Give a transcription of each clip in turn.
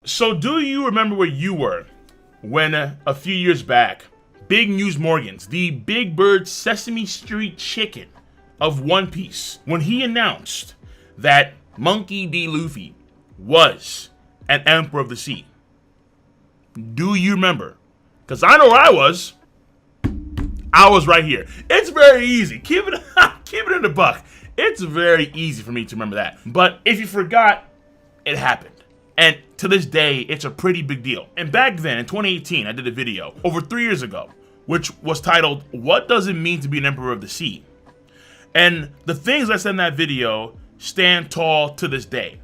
So do you remember where you were when a few years back, Big News Morgans, the Big Bird Sesame Street chicken of One Piece, when he announced that Monkey D. Luffy was an Emperor of the Sea? Do you remember? Because I know where I was. I was right here. It's very easy. Keep it in the buck. It's very easy for me to remember that. But if you forgot, it happened. And to this day, it's a pretty big deal. And back then, in 2018, I did a video, over 3 years ago, which was titled, What Does It Mean to Be an Emperor of the Sea? And the things I said in that video stand tall to this day.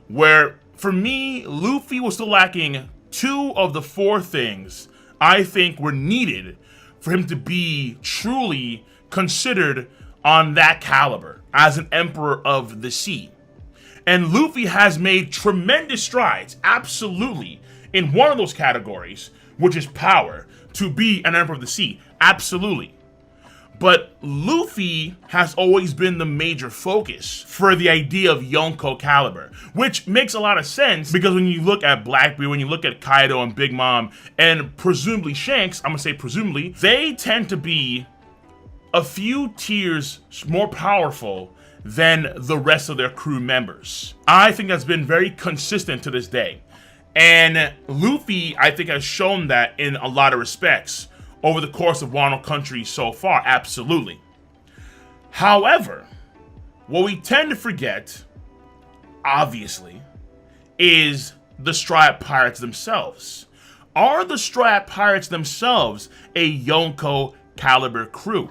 Where, for me, Luffy was still lacking 2 of the 4 things I think were needed for him to be truly considered on that caliber as an Emperor of the Sea. And Luffy has made tremendous strides, absolutely, in one of those categories, which is power, to be an Emperor of the Sea, absolutely. But Luffy has always been the major focus for the idea of Yonko caliber, which makes a lot of sense because when you look at Blackbeard, when you look at Kaido and Big Mom, and presumably Shanks, I'm gonna say presumably, they tend to be a few tiers more powerful than the rest of their crew members. I think that's been very consistent to this day. And Luffy, I think, has shown that in a lot of respects over the course of Wano Country so far, absolutely. However, what we tend to forget, obviously, is the Straw Hat Pirates themselves. Are the Straw Hat Pirates themselves a Yonko caliber crew?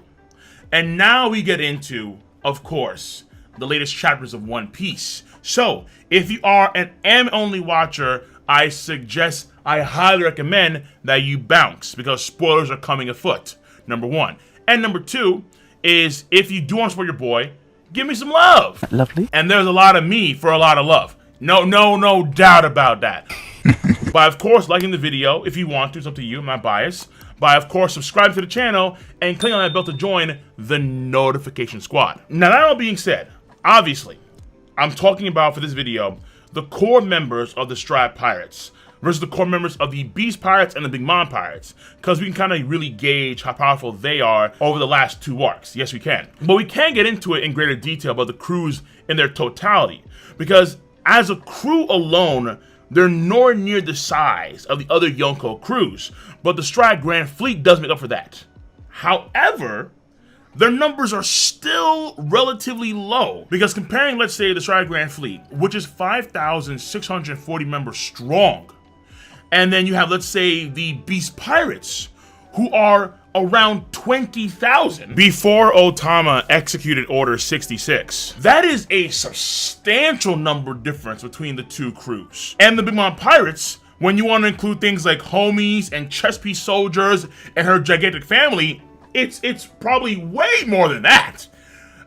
And now we get into, of course, the latest chapters of One Piece. So, if you are an anime-only watcher, I highly recommend that you bounce because spoilers are coming afoot, number 1. And number 2 is, if you do want to support your boy, give me some love. Lovely. And there's a lot of me for a lot of love. No doubt about that. By, of course, liking the video if you want to. It's up to you. I'm not biased. By, of course, subscribing to the channel and clicking on that bell to join the notification squad. Now, that all being said, obviously, I'm talking about, for this video, the core members of the Straw Hat Pirates versus the core members of the Beast Pirates and the Big Mom Pirates, because we can kind of really gauge how powerful they are over the last 2 arcs. Yes, we can. But we can get into it in greater detail about the crews in their totality, because as a crew alone, they're nowhere near the size of the other Yonko crews, but the Straw Hat Grand Fleet does make up for that. However, their numbers are still relatively low, because comparing, let's say, the Straw Hat Grand Fleet, which is 5,640 members strong, and then you have, let's say, the Beast Pirates, who are around 20,000 before Otama executed Order 66. That is a substantial number difference between the 2 crews. And the Big Mom Pirates, when you want to include things like homies and chess piece soldiers and her gigantic family, it's probably way more than that.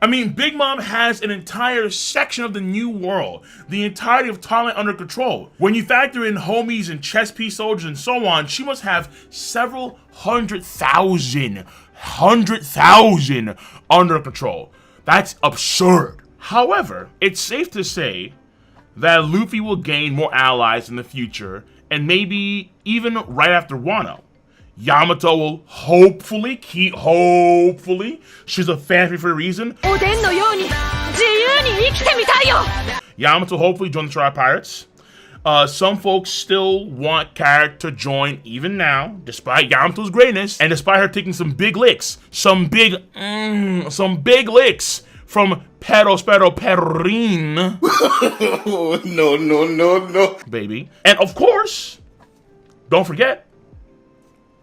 I mean, Big Mom has an entire section of the New World, the entirety of Thailand under control. When you factor in homies and chess piece soldiers and so on, she must have several hundred thousand under control. That's absurd. However, it's safe to say that Luffy will gain more allies in the future, and maybe even right after Wano. Yamato will hopefully, she's a fan for a reason. Yamato hopefully join the Straw Hat Pirates. Some folks still want Carrot to join even now, despite Yamato's greatness, and despite her taking some big licks, some big licks from Pero Perrin. No. Baby. And of course, don't forget,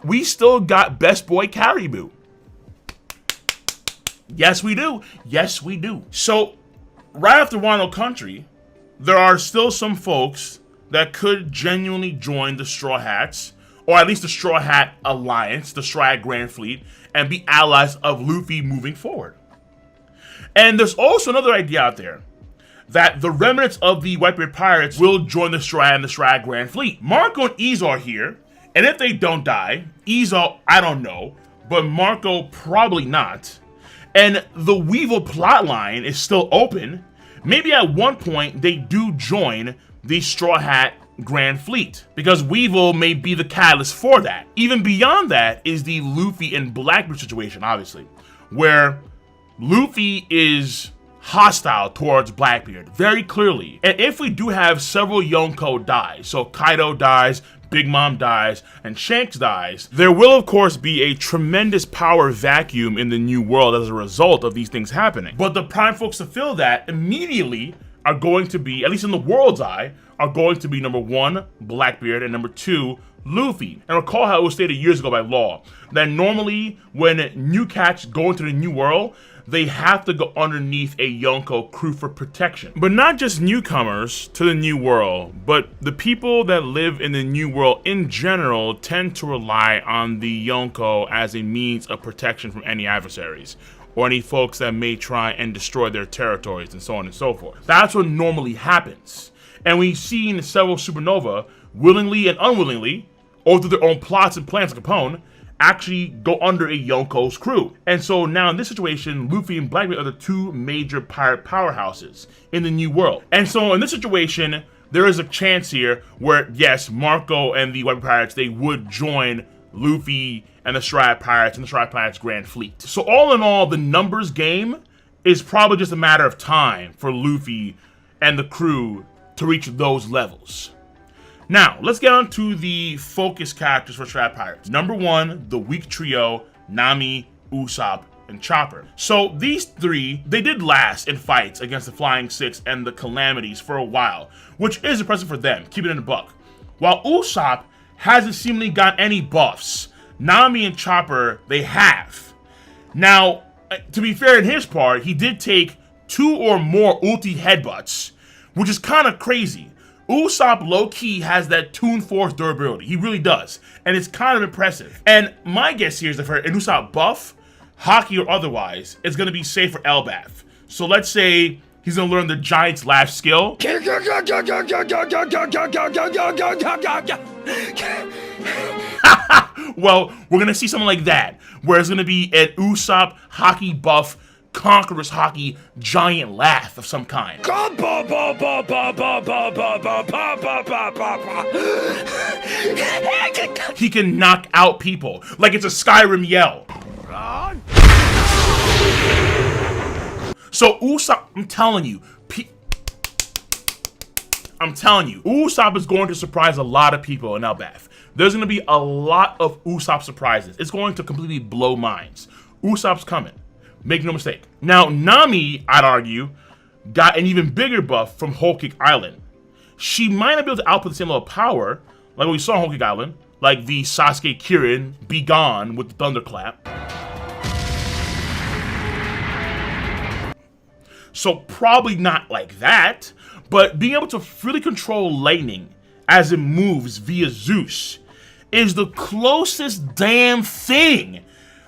we still got Best Boy Caribou. Yes, we do. So, right after Wano Country, there are still some folks that could genuinely join the Straw Hats, or at least the Straw Hat Alliance, the Straw Hat Grand Fleet, and be allies of Luffy moving forward. And there's also another idea out there, that the remnants of the Whitebeard Pirates will join the Straw Hat and the Straw Hat Grand Fleet. Marco and Izo are here. And if they don't die, Izo, I don't know, but Marco, probably not. And the Weevil plotline is still open. Maybe at one point they do join the Straw Hat Grand Fleet, because Weevil may be the catalyst for that. Even beyond that is the Luffy and Blackbeard situation, obviously, where Luffy is hostile towards Blackbeard very clearly. And if we do have several Yonko die, so Kaido dies, Big Mom dies, and Shanks dies, there will of course be a tremendous power vacuum in the new world as a result of these things happening. But the prime folks to fill that immediately are going to be, at least in the world's eye, are going to be number 1, Blackbeard, and number 2, Luffy. And recall how it was stated years ago by law that normally when new cats go into the new world, they have to go underneath a Yonko crew for protection. But not just newcomers to the new world, but the people that live in the new world in general tend to rely on the Yonko as a means of protection from any adversaries, or any folks that may try and destroy their territories, and so on and so forth. That's what normally happens. And we've seen several supernova, willingly and unwillingly, or through their own plots and plans like Capone, actually go under a Yonko's crew. And so now in this situation, Luffy and Blackbeard are the 2 major pirate powerhouses in the new world. And so in this situation, there is a chance here where, yes, Marco and the White Pirates, they would join Luffy and the Straw Hat Pirates and the Straw Hat Pirates Grand Fleet. So all in all, the numbers game is probably just a matter of time for Luffy and the crew to reach those levels. Now, let's get on to the focus characters for Straw Hat Pirates. Number 1, the weak trio, Nami, Usopp, and Chopper. So these 3, they did last in fights against the Flying Six and the Calamities for a while, which is impressive for them, keep it in the buck. While Usopp hasn't seemingly got any buffs, Nami and Chopper, they have. Now, to be fair in his part, he did take 2 or more ulti headbutts, which is kind of crazy. Usopp low-key has that Toon Force durability. He really does. And it's kind of impressive. And my guess here is that for an Usopp buff, hockey or otherwise, it's going to be safe for Elbaf. So let's say he's going to learn the Giant's last skill. Well, we're going to see something like that, where it's going to be an Usopp hockey buff, Conqueror's hockey giant laugh of some kind. He can knock out people like it's a Skyrim yell. So Usopp, I'm telling you, Usopp is going to surprise a lot of people in Elbaf. There's going to be a lot of Usopp surprises. It's going to completely blow minds. Usopp's coming. Make no mistake. Now, Nami, I'd argue, got an even bigger buff from Whole Cake Island. She might not be able to output the same level of power like what we saw on Whole Cake Island, like the Sasuke Kirin Be Gone with the Thunderclap. So probably not like that, but being able to freely control lightning as it moves via Zeus is the closest damn thing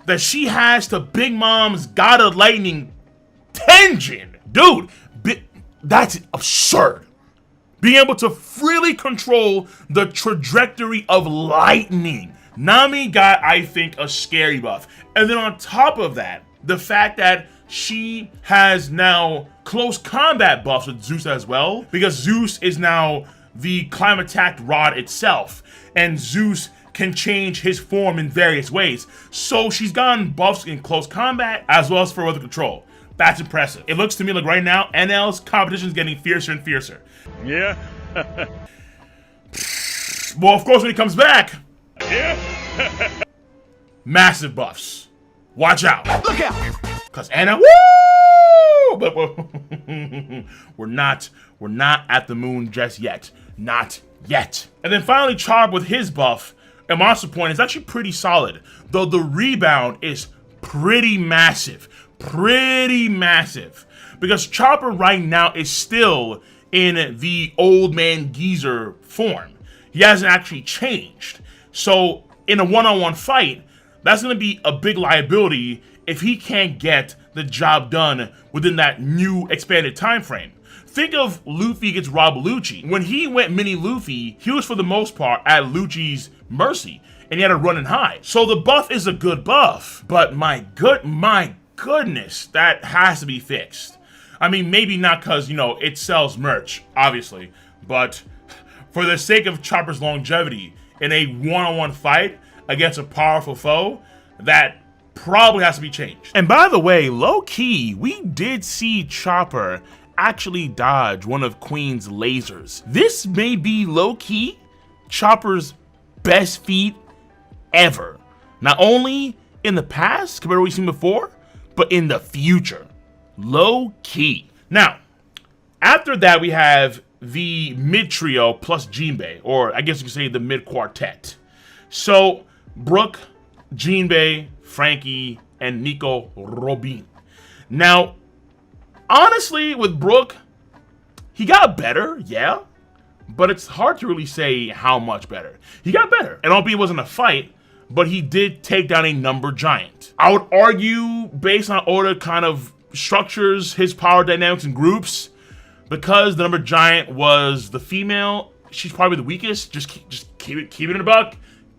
that she has to Big Mom's God of Lightning Tenjin. Dude, that's absurd. Being able to freely control the trajectory of lightning. Nami got, I think, a scary buff. And then on top of that, the fact that she has now close combat buffs with Zeus as well, because Zeus is now the Climatact Rod itself, and Zeus can change his form in various ways. So she's gotten buffs in close combat as well as for weather control. That's impressive. It looks to me like right now, NL's competition is getting fiercer and fiercer. Yeah. Well, of course, when he comes back, yeah. Massive buffs. Watch out. Look out. Because Anna, woo! But we're not at the moon just yet. Not yet. And then finally, Chopper with his buff, and Monster Point is actually pretty solid, though the rebound is pretty massive. Pretty massive. Because Chopper right now is still in the old man geezer form. He hasn't actually changed. So in a one-on-one fight, that's going to be a big liability if he can't get the job done within that new expanded time frame. Think of Luffy against Rob Lucci. When he went mini Luffy, he was for the most part at Lucci's mercy, and he had to run and hide. So the buff is a good buff, but my goodness, that has to be fixed. I mean, maybe not because, you know, it sells merch, obviously, but for the sake of Chopper's longevity in a one-on-one fight against a powerful foe, that probably has to be changed. And by the way, low-key, we did see Chopper actually dodge one of Queen's lasers. This may be low-key Chopper's best feat ever. Not only in the past, compared to what we've seen before, but in the future. Low-key. Now, after that, we have the mid-trio plus Jinbe, or I guess you could say the mid-quartet. So, Brook, Jinbe, Frankie, and Nico Robin. Now, honestly, with Brook, he got better, yeah, but it's hard to really say how much better. He got better, and albeit it wasn't a fight, but he did take down a number giant. I would argue, based on Oda kind of structures his power dynamics in groups, because the number giant was the female, she's probably the weakest. Just keep it in a buck.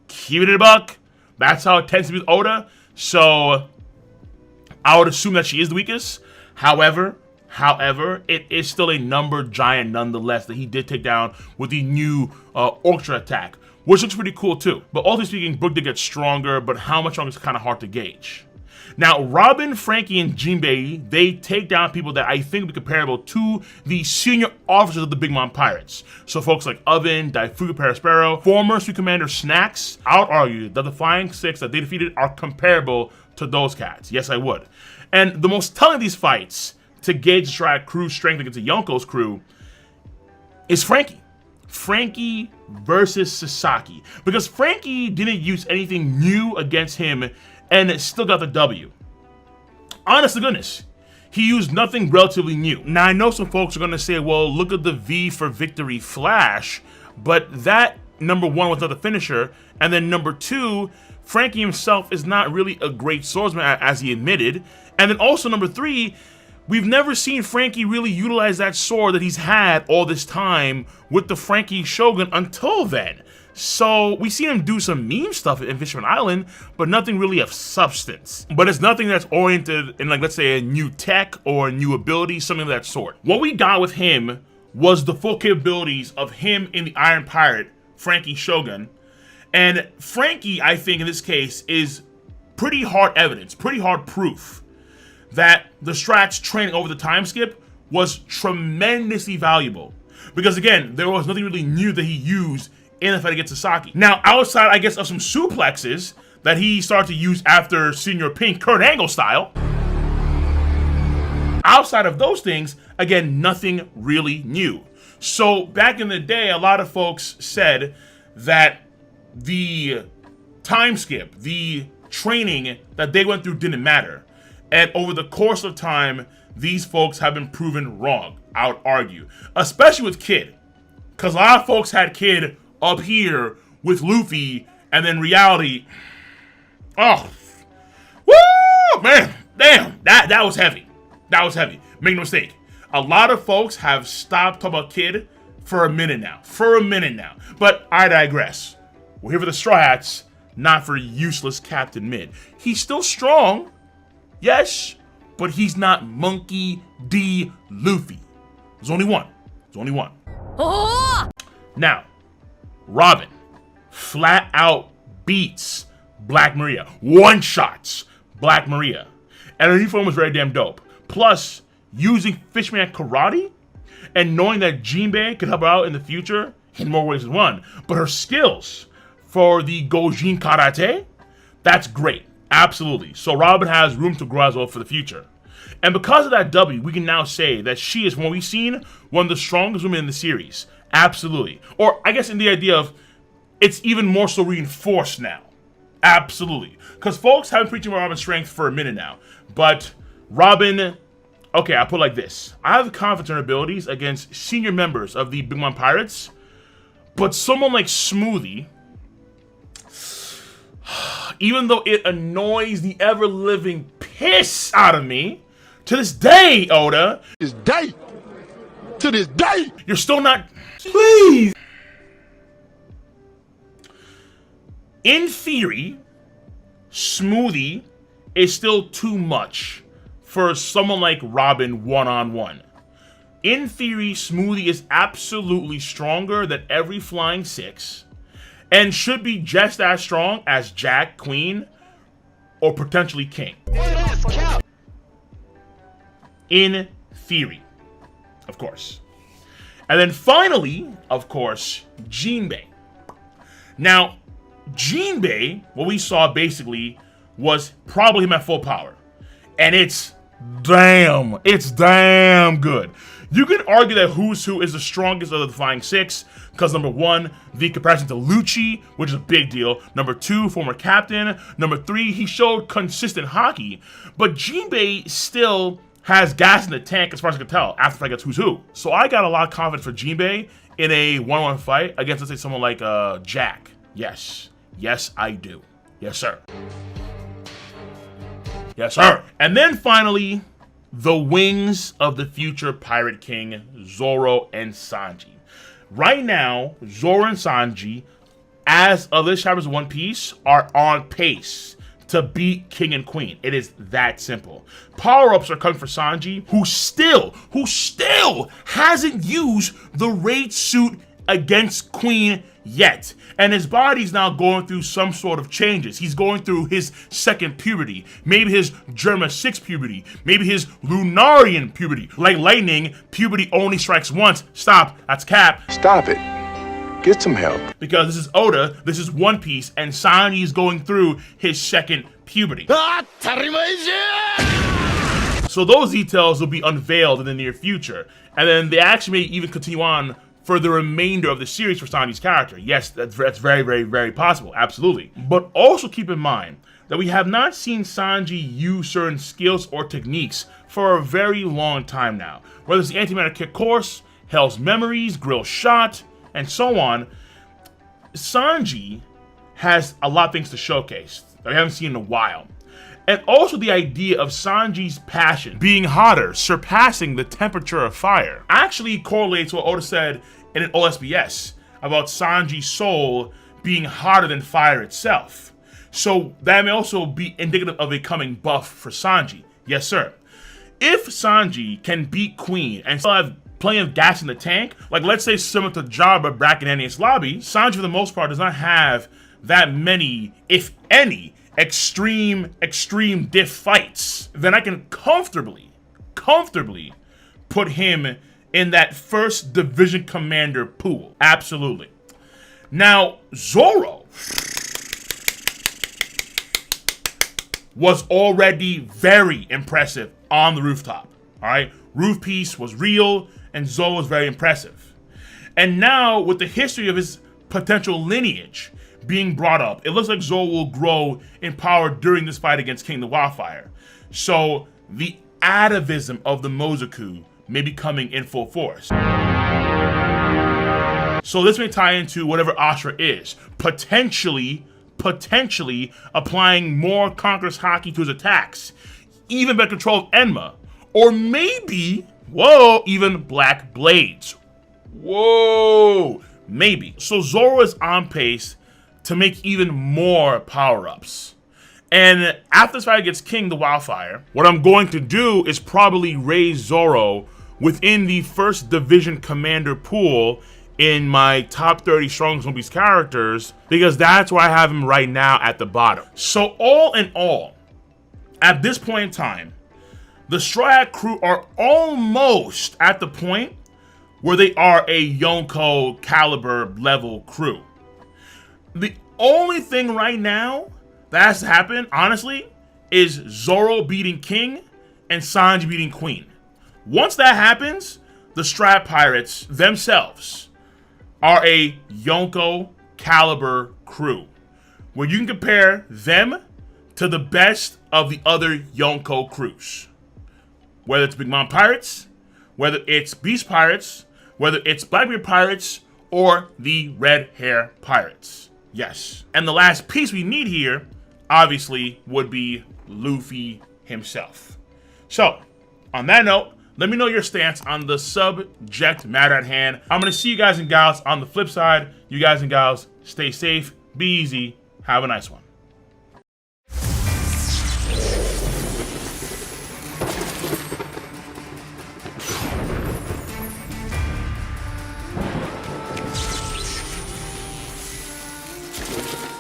Keep it in a buck. That's how it tends to be with Oda. So I would assume that she is the weakest. However, it is still a number giant nonetheless that he did take down with the new orchestra attack, which looks pretty cool too. But ultimately speaking, Brook did get stronger, but how much stronger is kind of hard to gauge. Now, Robin, Frankie, and Jinbe, they take down people that I think would be comparable to the senior officers of the Big Mom Pirates. So folks like Oven, Daifuku Paraspero, former Sweet Commander Snacks. I would argue that the Flying Six that they defeated are comparable to those cats. Yes, I would. And the most telling of these fights to gauge the Triad crew's strength against the Yonko's crew is Frankie. Frankie versus Sasaki. Because Frankie didn't use anything new against him and still got the W. Honest to goodness, he used nothing relatively new. Now, I know some folks are going to say, well, look at the V for victory flash, but that, number one, was not the finisher, and then number two, Frankie himself is not really a great swordsman, as he admitted, and then also number three, we've never seen Frankie really utilize that sword that he's had all this time with the Frankie Shogun until then. So we see him do some meme stuff in Fisherman Island, but nothing really of substance. But it's nothing that's oriented in, like, let's say a new tech or a new ability, something of that sort. What we got with him was the full capabilities of him in the Iron Pirate, Frankie Shogun. And Frankie, I think in this case, is pretty hard evidence, pretty hard proof that the Strat's training over the time skip was tremendously valuable. Because again, there was nothing really new that he used in the fight against Sasaki. Now, outside, I guess, of some suplexes that he started to use after Senior Pink, Kurt Angle style, outside of those things, again, nothing really new. So back in the day, a lot of folks said that the time skip, the training that they went through didn't matter. And over the course of time, these folks have been proven wrong, I would argue. Especially with Kid. Because a lot of folks had Kid up here with Luffy, and then reality, oh, woo, man, damn, that was heavy. That was heavy. Make no mistake. A lot of folks have stopped talking about Kid for a minute now. But I digress. We're here for the Straw Hats, not for useless Captain Mid. He's still strong, yes, but he's not Monkey D. Luffy. There's only one. Oh! Now, Robin flat out beats Black Maria. One-shots Black Maria. And her new form was very damn dope. Plus, using Fishman Karate and knowing that Jinbe could help her out in the future in more ways than one. But her skills for the Gojin Karate, that's great. Absolutely. So Robin has room to grow as well for the future. And because of that W, we can now say that she is, from what we've seen, one of the strongest women in the series. Absolutely. Or I guess in the idea of it's even more so reinforced now. Absolutely. Because folks have been preaching about Robin's strength for a minute now. But Robin, okay, I'll put it like this. I have confidence in her abilities against senior members of the Big Mom Pirates. But someone like Smoothie, even though it annoys the ever-living piss out of me, to this day, Oda, to this day, you're still not... Please! In theory, Smoothie is still too much for someone like Robin one-on-one. In theory, Smoothie is absolutely stronger than every Flying Six, and should be just as strong as Jack, Queen, or potentially King. In theory, of course. And then finally, of course, Jinbe. Now, Jinbe, what we saw basically was probably him at full power. And it's damn good. You can argue that Who's Who is the strongest of the Flying Six, because number one, the comparison to Lucci, which is a big deal. Number two, former captain. Number three, he showed consistent hockey. But Jinbe still has gas in the tank as far as I can tell after the fight against Who's Who. So I got a lot of confidence for Jinbe in a one-on-one fight against, let's say, someone like Jack. Yes, I do. Yes, sir. Yes, sir. And then finally, the wings of the future Pirate King, Zoro and Sanji. Right now, Zoro and Sanji, as of this chapter's One Piece, are on pace to beat King and Queen. It is that simple. Power-ups are coming for Sanji, who still hasn't used the raid suit against Queen yet. And his body's now going through some sort of changes. He's going through his second puberty, maybe his Germa 6 puberty, maybe his Lunarian puberty. Like lightning, puberty only strikes once. Stop, that's cap. Stop it. Get some help. Because this is Oda, this is One Piece, and Sanji is going through his second puberty. So those details will be unveiled in the near future. And then the action may even continue on for the remainder of the series for Sanji's character. Yes, that's very possible, absolutely. But also keep in mind that we have not seen Sanji use certain skills or techniques for a very long time now. Whether it's the antimatter kick course, Hell's Memories, Grill Shot, and so on, Sanji has a lot of things to showcase that we haven't seen in a while. And also the idea of Sanji's passion being hotter, surpassing the temperature of fire, actually correlates what Oda said in an OSBS about Sanji's soul being hotter than fire itself. So that may also be indicative of a coming buff for Sanji. Yes, sir. If Sanji can beat Queen and still have plenty of gas in the tank, like let's say similar to Jabba back in Enies Lobby, Sanji for the most part does not have that many, if any, extreme diff fights, then I can comfortably put him in that first division commander pool. Absolutely. Now, Zoro was already very impressive on the rooftop. All right, roof piece was real, and Zoro was very impressive. And now, with the history of his potential lineage being brought up, it looks like Zoro will grow in power during this fight against King the Wildfire. So the atavism of the Mozoku may be coming in full force. So this may tie into whatever Ashura is, potentially applying more Conqueror's Haki to his attacks, even better control of Enma, or maybe, even Black Blades. Maybe. So Zoro is on pace to make even more power-ups. And after this fight against King the Wildfire, what I'm going to do is probably raise Zoro within the first division commander pool in my top 30 strongest One Piece characters, because that's where I have him right now at the bottom. So all in all, at this point in time, the Straw Hat crew are almost at the point where they are a Yonko caliber level crew. The only thing right now that has to happen, honestly, is Zoro beating King and Sanji beating Queen. Once that happens, the Straw Hat Pirates themselves are a Yonko caliber crew, where you can compare them to the best of the other Yonko crews. Whether it's Big Mom Pirates, whether it's Beast Pirates, whether it's Blackbeard Pirates, or the Red Hair Pirates. Yes. And the last piece we need here, obviously, would be Luffy himself. So, on that note, let me know your stance on the subject matter at hand. I'm going to see you guys and gals on the flip side. You guys and gals, stay safe, be easy, have a nice one. situation.